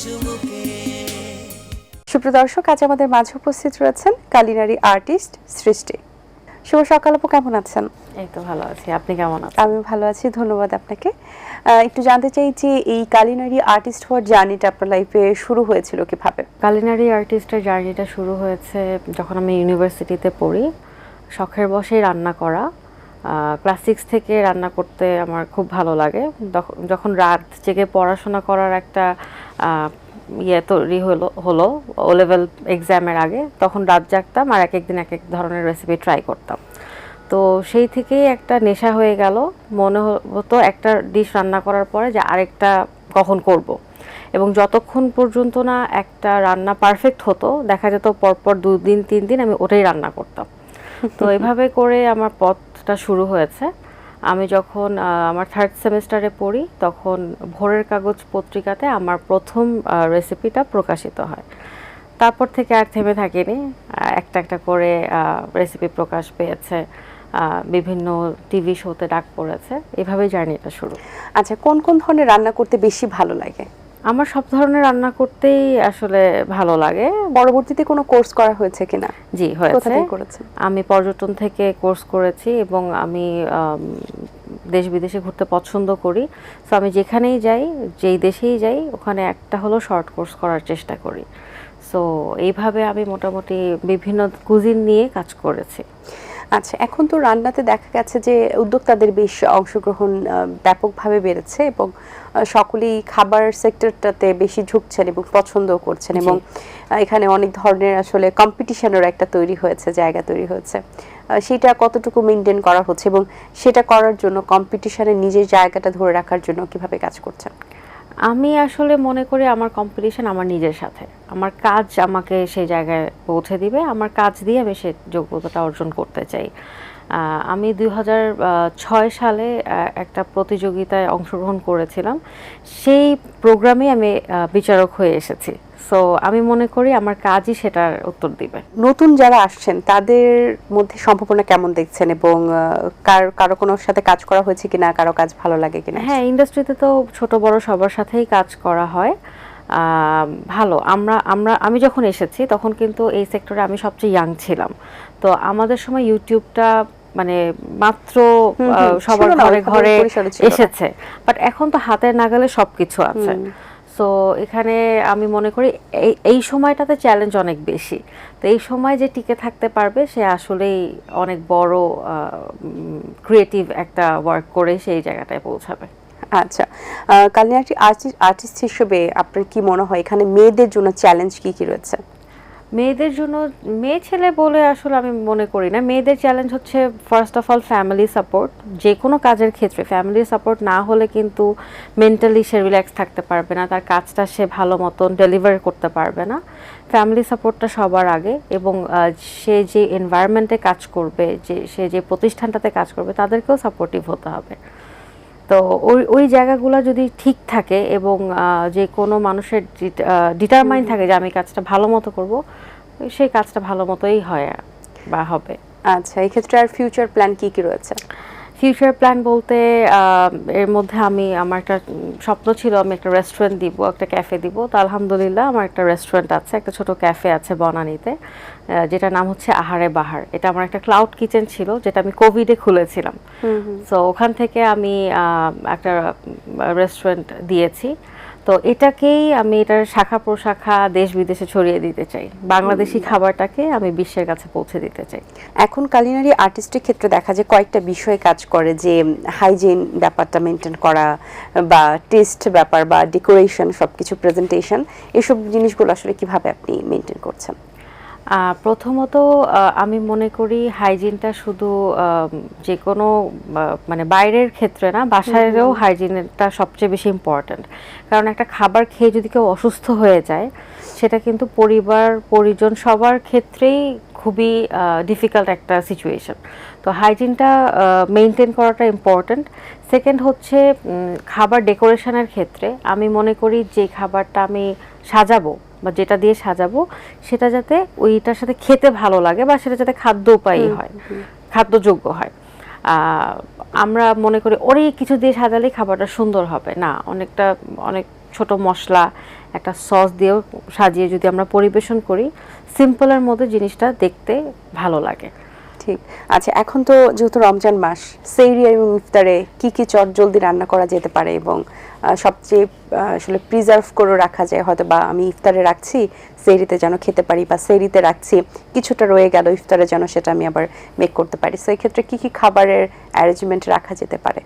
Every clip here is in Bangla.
চুমুকে। সুপ্রিয় দর্শক, আজ আমাদের মাঝে উপস্থিত রয়েছেন কালিনারি আর্টিস্ট সৃষ্টি। শুভ সকাল আপু, কেমন আছেন? এই তো ভালো আছি, আপনি কেমন আছেন? আমি ভালো আছি, ধন্যবাদ আপনাকে। একটু জানতে চাই যে এই কালিনারি আর্টিস্ট হওয়ার জার্নিটা আপনার লাইফে শুরু হয়েছিল কিভাবে? কালিনারি আর্টিস্টের জার্নিটা শুরু হয়েছে যখন আমি ইউনিভার্সিটিতে পড়ি। শখের বশেই রান্না করা। ক্লাস 6 থেকে রান্না করতে আমার খুব ভালো লাগে। যখন রাত জেগে পড়াশোনা করার একটা তৈরি হলো ও লেভেল এক্সামের আগে, তখন রাত জাগতাম আর এক একদিন এক এক ধরনের রেসিপি ট্রাই করতাম। তো সেই থেকেই একটা নেশা হয়ে গেল। মনে হতো একটা ডিশ রান্না করার পরে যে আরেকটা কখন করব, এবং যতক্ষণ পর্যন্ত না একটা রান্না পারফেক্ট হতো, দেখা যেত পরপর 2 দিন 3 দিন আমি ওটাই রান্না করতাম। তো এভাবে করে আমার পথটা শুরু হয়েছে। আমি যখন আমার 3rd সেমিস্টারে পড়ি, তখন ভোরের কাগজ পত্রিকাতে আমার প্রথম রেসিপিটা প্রকাশিত হয়। তারপর থেকে আর থেমে থাকিনি, একটা একটা করে রেসিপি প্রকাশ পেয়েছে, বিভিন্ন টিভি শোতে ডাক পড়েছে, এভাবেই জার্নিটা শুরু। আচ্ছা, কোন কোন ধরনের রান্না করতে বেশি ভালো লাগে? আমার সব ধরনের রান্না করতেই আসলে ভালো লাগে। পরবর্তীতে কোনো কোর্স করা হয়েছে কিনা? জি, হয়েছে। কোথা থেকে করেছেন? আমি পর্যটন থেকে কোর্স করেছি এবং আমি দেশ বিদেশে ঘুরতে পছন্দ করি। সো আমি যেখানেই যাই, যেই দেশেই যাই, ওখানে একটা হলো শর্ট কোর্স করার চেষ্টা করি। সো এইভাবে আমি মোটামুটি বিভিন্ন কুজিন নিয়ে কাজ করেছি। আচ্ছা, এখন তো রান্নাতে দেখা গেছে যে উদ্যোক্তাদের বেশ অংশগ্রহণ ব্যাপকভাবে বেড়েছে এবং সকলেই খাবার সেক্টরটাতে বেশি ঝুঁকছেন এবং পছন্দও করছেন, এবং এখানে অনেক ধরনের আসলে কম্পিটিশনের একটা জায়গা তৈরি হয়েছে। সেটা কতটুকু মেনটেন করা হচ্ছে এবং সেটা করার জন্য কম্পিটিশনের নিজের জায়গাটা ধরে রাখার জন্য কিভাবে কাজ করছেন? আমি আসলে মনে করি আমার কম্পিটিশন আমার নিজের সাথে। আমার কাজ আমাকে সেই জায়গায় পৌঁছে দিবে, আমার কাজ দিয়ে আমি সেই যোগ্যতাটা অর্জন করতে চাই। আমি 2006 সালে একটা প্রতিযোগিতায় অংশগ্রহণ করেছিলাম। সেই প্রোগ্রামে আমি বিচারক হয়ে এসেছি। সো আমি মনে করি আমার কাজই সেটার উত্তর দিবে। নতুন যারা আসছেন তাদের মধ্যে সম্ভাবনা কেমন দেখছেন, এবং কারো কোনো সাথে কাজ করা হয়েছে কিনা, কারো কাজ ভালো লাগে কিনা? হ্যাঁ, ইন্ডাস্ট্রিতে তো ছোট বড় সবার সাথেই কাজ করা হয়। ভালো। আমি যখন এসেছি তখন কিন্তু এই সেক্টরে আমি সবচেয়ে ইয়াং ছিলাম। তো আমাদের সময় ইউটিউবটা মানে মাত্র সবার ঘরে ঘরে এসেছে, বাট এখন তো হাতের নাগালে সবকিছু আছে। সো এখানে আমি মনে করি এই সময়টাতে চ্যালেঞ্জ অনেক বেশি। তো এই সময় যে টিকে থাকতে পারবে সে আসলেই অনেক বড় ক্রিয়েটিভ একটা ওয়ার্ক করে সেই জায়গাটায় পৌঁছাবে। আচ্ছা, কালিনারি আর্টিস্ট হিসেবে আপনার কি মনে হয় এখানে মেয়েদের জন্য চ্যালেঞ্জ কি কি রয়েছে? মেয়েদের জন্য, মেয়ে ছেলে বলে আসলে আমি মনে করি না। মেয়েদের চ্যালেঞ্জ হচ্ছে first of all family support. যে কোনো কাজের ক্ষেত্রে ফ্যামিলি সাপোর্ট না হলে কিন্তু মেন্টালি সে রিল্যাক্স থাকতে পারবে না, তার কাজটা সে ভালো মতন ডেলিভার করতে পারবে না। ফ্যামিলি সাপোর্টটা সবার আগে, এবং সে যে এনভায়রনমেন্টে কাজ করবে, সে যে প্রতিষ্ঠানটাতে কাজ করবে, তাদেরকেও সাপোর্টিভ হতে হবে। তো ওই জায়গাগুলো যদি ঠিক থাকে এবং যে কোনো মানুষের ডিটারমাইন থাকে যে আমি কাজটা ভালো মতো করবো, সেই কাজটা ভালো মতোই হয় বা হবে। আচ্ছা, এই ক্ষেত্রে আর ফিউচার প্ল্যান কি কি রয়েছে? ফিউচার প্ল্যান বলতে এর মধ্যে আমার একটা স্বপ্ন ছিল, আমি একটা রেস্টুরেন্ট দিব, একটা ক্যাফে দিব। তো আলহামদুলিল্লাহ আমার একটা রেস্টুরেন্ট আছে, একটা ছোট ক্যাফে আছে বনানীতে, যেটা নাম হচ্ছে আহারে বাহার। এটা আমার একটা ক্লাউড কিচেন ছিল, যেটা আমি কোভিডে খুলেছিলাম। সো ওখান থেকে আমি একটা রেস্টুরেন্ট দিয়েছি। তো এটাকেই আমি এটার শাখা প্রশাখা দেশ বিদেশে ছড়িয়ে দিতে চাই। বাংলাদেশি খাবারটাকে আমি বিশ্বের কাছে পৌঁছে দিতে চাই। এখন কালিনারি আর্টিস্টের ক্ষেত্রে দেখা যায় কয়েকটা বিষয়ে কাজ করে, যে হাইজিন ব্যাপারটা মেনটেন করা, বা টেস্ট ব্যাপার, বা ডেকোরেশন, সবকিছু প্রেজেন্টেশন, এসব জিনিসগুলো আসলে কিভাবে আপনি মেনটেন করছেন? প্রথমত আমি মনে করি হাইজিনটা শুধু যে কোনো মানে বাইরের ক্ষেত্রে না, বাসায়ও হাইজিনটা সবচেয়ে বেশি ইম্পর্ট্যান্ট। কারণ একটা খাবার খেয়ে যদি কেউ অসুস্থ হয়ে যায়, সেটা কিন্তু পরিবার পরিজন সবার ক্ষেত্রেই খুবই ডিফিকাল্ট একটা সিচুয়েশন। তো হাইজিনটা মেনটেন করাটা ইম্পর্ট্যান্ট। সেকেন্ড হচ্ছে খাবার ডেকোরেশনের ক্ষেত্রে আমি মনে করি যে খাবারটা আমি সাজাবো বা যেটা দিয়ে সাজাবো, সেটা যাতে ওইটার সাথে খেতে ভালো লাগে, বা সেটা যাতে খাদ্য উপায়ী হয়, খাদ্যযোগ্য হয়। আমরা মনে করি ওরই কিছু দিয়ে সাজালেই খাবারটা সুন্দর হবে না, অনেক ছোট মশলা, একটা সস দিয়েও সাজিয়ে যদি আমরা পরিবেশন করি, সিম্পলের মধ্যে জিনিসটা দেখতে ভালো লাগে। ঠিক। আচ্ছা, এখন তো যেহেতু রমজান মাস, সেহরি এবং ইফতারে কি কি চটজলদি রান্না করা যেতে পারে এবং সবচেয়ে আসলে প্রিজার্ভ করে রাখা যায়, হয়তো বা আমি ইফতারে রাখছি সেহরিতে যেন খেতে পারি, বা সেহরিতে রাখছি কিছুটা রয়ে গেল ইফতারে যেন সেটা আমি আবার মেক করতে পারি, সেই ক্ষেত্রে কি কি খাবারের অ্যারেঞ্জমেন্ট রাখা যেতে পারে?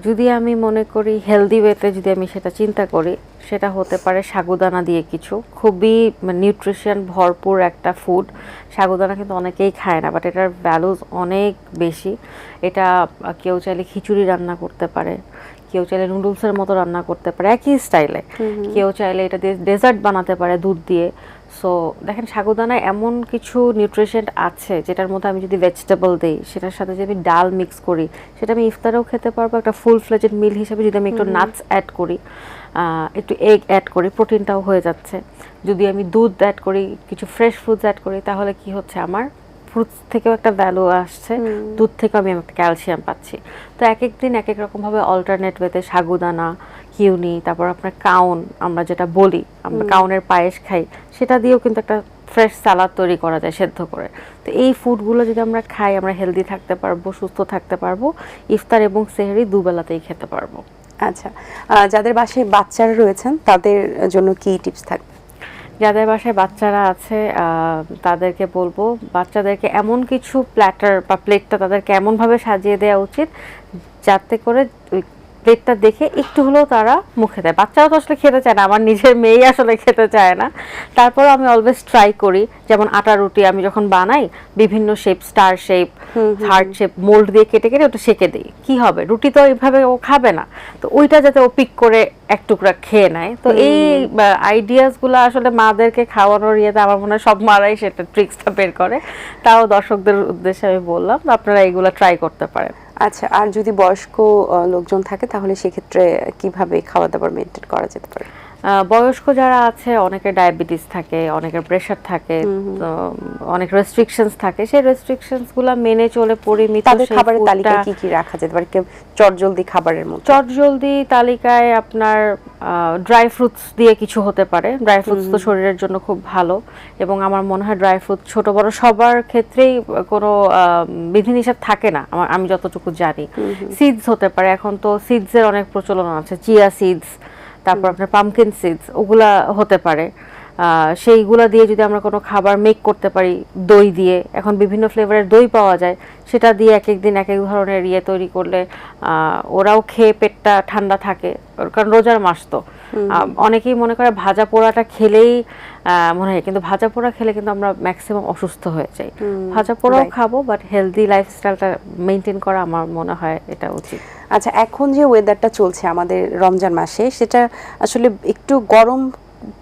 যদি আমি মনে করি হেলদি ওয়েতে যদি আমি সেটা চিন্তা করি, সেটা হতে পারে সাগুদানা দিয়ে কিছু খুবই নিউট্রিশন ভরপুর একটা ফুড। সাগুদানা কিন্তু অনেকেই খায় না, বাট এটার ভ্যালুজ অনেক বেশি। এটা কেউ চাইলে খিচুড়ি রান্না করতে পারে, কেউ চাইলে নুডলসের মতো রান্না করতে পারে একই স্টাইলে, কেউ চাইলে এটা দিয়ে ডেজার্ট বানাতে পারে দুধ দিয়ে। সো দেখেন, সাগুদানায় এমন কিছু নিউট্রিশন আছে যেটার মধ্যে আমি যদি ভেজিটেবল দিই, সেটার সাথে যদি ডাল মিক্স করি, সেটা আমি ইফতারেও খেতে পারবো। একটা ফুল ফ্লেজেড মিল হিসেবে যদি আমি একটু নাটস অ্যাড করি, একটু এগ অ্যাড করি, প্রোটিনটাও হয়ে যাচ্ছে। যদি আমি দুধ অ্যাড করি, কিছু ফ্রেশ ফ্রুটস অ্যাড করি, তাহলে কি হচ্ছে, আমার ফ্রুটস থেকেও একটা ভ্যালু আসছে, দুধ থেকেও আমি একটা ক্যালসিয়াম পাচ্ছি। তো এক এক দিন এক এক রকমভাবে অল্টারনেট ওয়েতে সাগুদানা, কিউনি, তারপর আপনার কাউন, আমরা যেটা বলি আমরা কাউনের পায়েস খাই, সেটা দিয়েও কিন্তু একটা ফ্রেশ সালাদ তৈরি করা যায় সেদ্ধ করে। তো এই ফুডগুলো যদি আমরা খাই, আমরা হেলদি থাকতে পারবো, সুস্থ থাকতে পারবো, ইফতার এবং সেহরি দুবেলাতেই খেতে পারবো। আচ্ছা, যাদের বাসায় বাচ্চারা রয়েছেন তাদের জন্য কি টিপস থাকবে? যাদের বাসায় বাচ্চারা আছে তাদেরকে বলবো, বাচ্চাদেরকে এমন কিছু প্ল্যাটার বা প্লেটটা তাদেরকে এমনভাবে সাজিয়ে দেওয়া উচিত যাতে করে ওই প্লেটটা দেখে একটু হলেও তারা মুখে দেয়। বাচ্চারা তো আসলে খেতে চায় না, আমার নিজের মেয়েই আসলে খেতে চায় না। তারপরেও আমি অলওয়েজ ট্রাই করি, যেমন আটা রুটি আমি যখন বানাই, বিভিন্ন shape, star shape, heart shape, mould দিয়ে কেটে কেটে ওটা সেঁকে দিই। কি হবে, রুটি তো এইভাবে ও খাবে না, তো ওইটা যাতে ও পিক করে এক টুকরা খেয়ে নেয়। তো এই আইডিয়াসগুলো আসলে মাদেরকে খাওয়ানোর ইয়েতে আমার মনে হয় সব মারাই সেটা ট্রিক্সটা বের করে। তাও দর্শকদের উদ্দেশ্যে আমি বললাম, আপনারা এইগুলো ট্রাই করতে পারেন। আচ্ছা, আর যদি বয়স্ক লোকজন থাকে তাহলে সেক্ষেত্রে কিভাবে খাওয়া দাওয়ার মেনটেন করা যেতে পারে? বয়স্ক যারা আছে, অনেকের ডায়াবেটিস থাকে, অনেকের প্রেশার থাকে, তো অনেক রেস্ট্রিকশনস থাকে, সেই রেস্ট্রিকশনসগুলো মেনে চলে পরিমিত তাদের খাবারের তালিকায় কি কি রাখা যেতে পারে? চটজলদি খাবারের মধ্যে চটজলদি তালিকায় আপনার ড্রাই ফ্রুটস দিয়ে কিছু হতে পারে। ড্রাই ফ্রুটস তো শরীরের জন্য খুব ভালো, এবং আমার মনে হয় ড্রাই ফ্রুট ছোট বড় সবার ক্ষেত্রেই কোনো বিধিনিষেধ থাকে না, আমি যতটুকু জানি। সিডস হতে পারে, এখন তো সিডসের অনেক প্রচলন আছে, চিয়া সিডস, তারপর আপনার পামকিন সিডস, ওগুলা হতে পারে। সেইগুলা দিয়ে যদি আমরা কোনো খাবার মেক করতে পারি, দই দিয়ে, এখন বিভিন্ন ফ্লেভারের দই পাওয়া যায়, সেটা দিয়ে এক এক দিন এক এক ধরনের ইয়ে তৈরি করলে ওরাও খেয়ে পেটটা ঠান্ডা থাকে, কারণ রোজার মাস তো। অনেকেই মনে করে ভাজা পোড়াটা খেলেই মনে হয়, কিন্তু ভাজা পোড়া খেলে কিন্তু আমরা ম্যাক্সিমাম অসুস্থ হয়ে যাই। ভাজা পোড়াও খাবো, বাট হেলদি লাইফস্টাইলটা মেনটেন করা আমার মনে হয় এটা উচিত। আচ্ছা, এখন যে ওয়েদারটা চলছে আমাদের রমজান মাসে, সেটা আসলে একটু গরম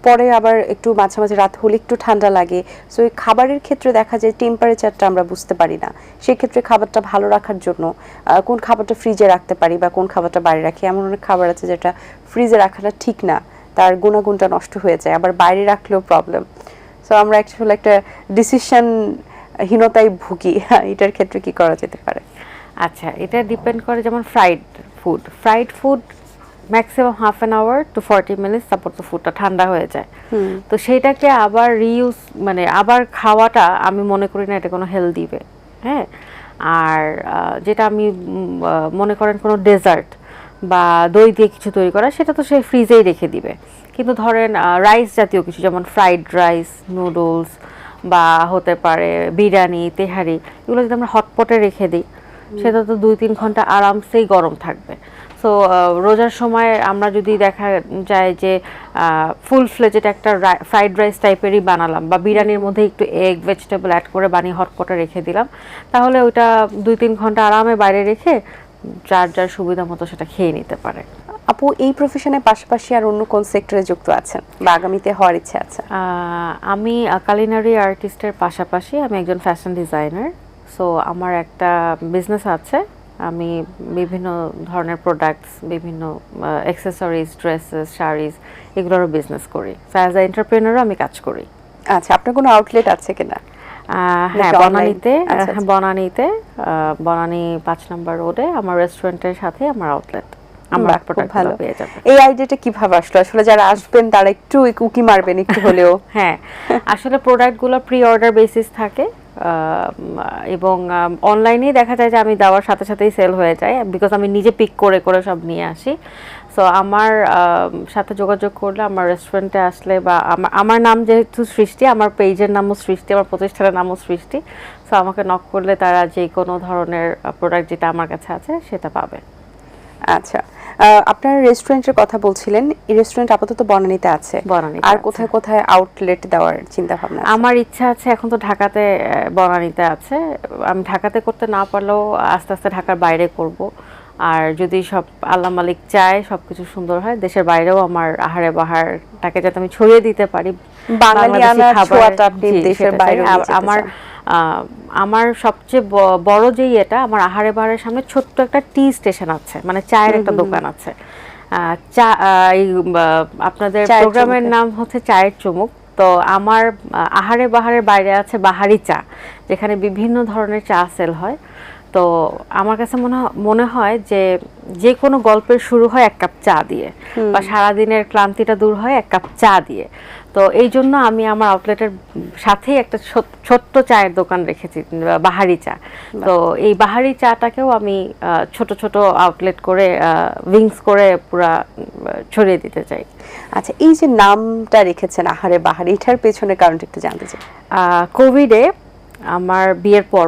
পরে, আবার একটু মাঝে মাঝে রাত হলে একটু ঠান্ডা লাগে। সো এই খাবারের ক্ষেত্রে দেখা যায় টেম্পারেচারটা আমরা বুঝতে পারি না। সেক্ষেত্রে খাবারটা ভালো রাখার জন্য কোন খাবারটা ফ্রিজে রাখতে পারি বা কোন খাবারটা বাইরে রাখি? এমন অনেক খাবার আছে যেটা ফ্রিজে রাখাটা ঠিক না, তার গুণাগুণটা নষ্ট হয়ে যায়, আবার বাইরে রাখলেও প্রবলেম। সো আমরা অ্যাকচুয়ালি একটা ডিসিশনহীনতায় ভুগি। এটার ক্ষেত্রে কি করা যেতে পারে? আচ্ছা, এটা ডিপেন্ড করে, যেমন fried food maximum half an hour to 40 minutes, তারপর তো ফুডটা ঠান্ডা হয়ে যায়। তো সেইটাকে আবার রিইউজ, মানে আবার খাওয়াটা আমি মনে করি না এটা কোনো হেলদি ওয়ে। হ্যাঁ, আর যেটা আমি মনে করেন কোনো ডেজার্ট বা দই দিয়ে কিছু তৈরি করা, সেটা তো সে ফ্রিজেই রেখে দিবে। কিন্তু ধরেন রাইস জাতীয় কিছু, যেমন ফ্রাইড রাইস, নুডলস, বা হতে পারে বিরিয়ানি, তেহারি, এগুলো যদি আমরা হটপটে রেখে দিই, সেটা তো 2-3 ঘন্টা আরামসেই গরম থাকবে। সো রোজার সময় আমরা যদি দেখা যায় যে ফুল ফ্লেজেড একটা ফ্রাইড রাইস টাইপেরই বানালাম, বা বিরিয়ানির মধ্যে একটু এগ ভেজিটেবল অ্যাড করে বানিয়ে হটপটে রেখে দিলাম, তাহলে ওইটা 2-3 ঘন্টা আরামে বাইরে রেখে যার যার সুবিধা মতো সেটা খেয়ে নিতে পারে। আপু, এই প্রফেশনের পাশাপাশি আর অন্য কোন সেক্টরে যুক্ত আছেন বা আগামীতে হওয়ার ইচ্ছা আছে? আমি কালিনারি আর্টিস্টের পাশাপাশি আমি একজন ফ্যাশন ডিজাইনার। সো আমার একটা বিজনেস আছে, আমি বিভিন্ন ধরনের প্রোডাক্টস, বিভিন্ন অ্যাক্সেসরিজ, ড্রেসেস, শাড়িজ, এগুলোরও বিজনেস করি। সো অ্যাজ আ এন্টারপ্রেনারও আমি কাজ করি। আচ্ছা, আপনার কোনো আউটলেট আছে কিনা? হ্যাঁ, বনানীতে, বনানী 5 নম্বর রোডে আমার রেস্টুরেন্টের সাথে আমার আউটলেট। আমার বাহ, খুব প্রোডাক্টগুলো ভালো। পেয়ে যাবে। এই আইডিয়াটা কিভাবে আসলো? আসলে যারা আসবেন তারা একটু উকি মারবেন একটু হলেও। হ্যাঁ, আসলে প্রোডাক্টগুলো প্রি অর্ডার বেসিস থাকে, এবং অনলাইনেই দেখা যায় যে আমি দেওয়ার সাথে সাথেই সেল হয়ে যায়, বিকজ আমি নিজে পিক করে করে সব নিয়ে আসি। সো আমার সাথে যোগাযোগ করলে, আমার রেস্টুরেন্টে আসলে, বা আমার নাম যেহেতু সৃষ্টি, আমার পেজের নামও সৃষ্টি, আমার প্রতিষ্ঠানের নামও সৃষ্টি, সো আমাকে নক করলে তারা যে কোনো ধরনের প্রোডাক্ট যেটা আমার কাছে আছে সেটা পাবে। আচ্ছা, আপনার রেস্টুরেন্টের কথা বলছিলেন, এই রেস্টুরেন্ট আপাতত বনানীতে আছে, বনানীতে আর আছে। কোথায় কোথায় আউটলেট দেওয়ার চিন্তা ভাবনা আছে? আমার ইচ্ছা আছে, এখন তো ঢাকাতে বনানীতে আছে, আমি ঢাকাতে করতে না পারলেও আস্তে আস্তে ঢাকার বাইরে করব। আর যদি সব আল্লাহ মালিক চায় সবকিছু সুন্দর হয়, দেশের বাইরেও আমার আহারে বাহারটাকে যাতে আমি ছড়িয়ে দিতে পারি, বাঙালিয়ানা ছোঁয়াটা আপনি জি, দেশের সেটা বাইরে চাই। আমার আমার সবচেয়ে বড় যেই এটা, আমার আহারে বাহারের সামনে ছোট্ট একটা টি স্টেশন আছে, মানে চায়ের একটা দোকান আছে। চা আপনাদের চায়ের প্রোগ্রামের চুমুকে। নাম হচ্ছে চায়ের চুমুক। তো আমার আহারে বাহারের বাইরে আছে বাহারি চা, যেখানে বিভিন্ন ধরনের চা সেল হয়। তো আমার কাছে মনে হয় যে যে কোনো গল্পের শুরু হয় এক কাপ চা দিয়ে, বা সারাদিনের ক্লান্তিটা দূর হয় এক কাপ চা দিয়ে। তো এই জন্য আমি আমার আউটলেটের সাথেই একটা ছোট্ট চায়ের দোকান রেখেছি, বাহারি চা। তো এই বাহারি চাটাকেও আমি ছোট ছোট আউটলেট করে উইংস করে পুরা ছড়িয়ে দিতে চাই। আচ্ছা, এই যে নামটা রেখেছেন আহারে বাহারে, এটার পেছনে কারণটা একটু জানতে চাই। কোভিডে আমার বিয়ের পর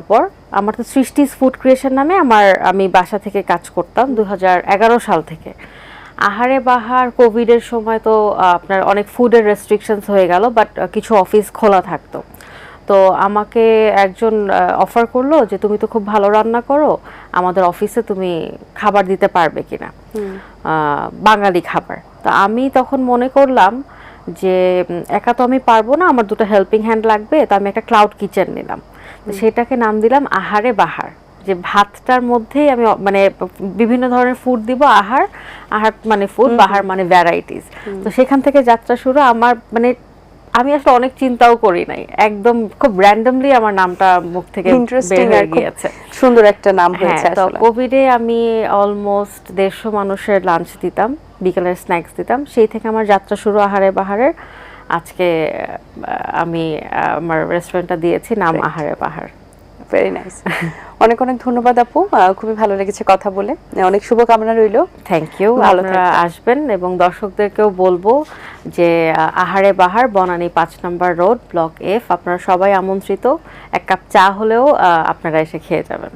আমার তো সৃষ্টিস ফুড ক্রিয়েশন নামে আমি বাসা থেকে কাজ করতাম 2011 সাল থেকে। আহারে বাহার কোভিডের সময় তো আপনার অনেক ফুডের রেস্ট্রিকশনস হয়ে গেল, বাট কিছু অফিস খোলা থাকতো। তো আমাকে একজন অফার করলো যে তুমি তো খুব ভালো রান্না করো, আমাদের অফিসে তুমি খাবার দিতে পারবে কিনা, বাঙালি খাবার। তো আমি তখন মনে করলাম যে একা তো আমি পারবো না, আমার দুটো হেল্পিং হ্যান্ড লাগবে। তো আমি একটা ক্লাউড কিচেন নিলাম, সেটাকে নাম দিলাম আহারে বাহার। যে ভাতটার মধ্যেই আমি মানে বিভিন্ন ধরনের ফুড দিব, আহার মানে ফুড, বাহার মানে ভ্যারাইটিস। তো সেখান থেকে যাত্রা শুরু। আমার মানে আমি আসলে অনেক চিন্তাও করি নাই, একদম খুব র্যান্ডমলি আমার নামটা মুখ থেকে বের হয়ে গিয়েছে। সুন্দর একটা নাম হয়েছে তো আসলে। কোভিডে আমি অলমোস্ট 150 মানুষের লাঞ্চ দিতাম, বিকেলের স্ন্যাক্স দিতাম, সেই থেকে আমার যাত্রা শুরু আহারে বাহারের। আজকে আমি আমার রেস্টুরেন্টটা দিয়েছি নাম আহারে বাহার। Very nice. অনেক অনেক ধন্যবাদ আপু, খুবই ভালো লেগেছে কথা বলে, অনেক শুভকামনা রইলো। Thank you. ভালো আপনারা আসবেন, এবং দর্শকদেরকেও বলবো যে আহারে বাহার, বনানী 5 নম্বর রোড, ব্লক F, আপনারা সবাই আমন্ত্রিত। এক কাপ চা হলেও আপনারা এসে খেয়ে যাবেন।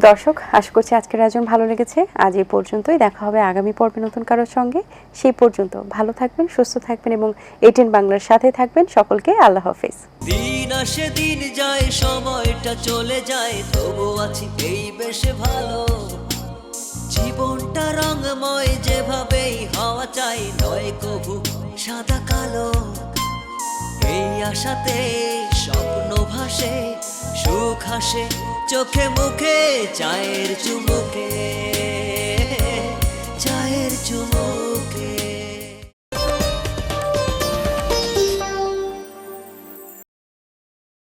দর্শক, আশা করছি আজকের আয়োজন ভালো লেগেছে। আজ এই পর্যন্তই, দেখা হবে আগামী পর্বে নতুন কারোর সঙ্গে। সেই পর্যন্ত ভালো থাকবেন, সুস্থ থাকবেন এবং এটিএন বাংলার সাথে থাকবেন। সকলকে আল্লাহ হাফেজ। দিন আসে দিন যায়, সময়টা চলে যায়, তবু আছি এই বেশ ভালো। জীবনটা রঙময়, যেভাবেই হওয়া চাই, নয় কবু সাদা কালো। এই আশাতে স্বপ্ন ভাসে, সুখ হাসে চোখে মুখে, চায়ের চুমুকে।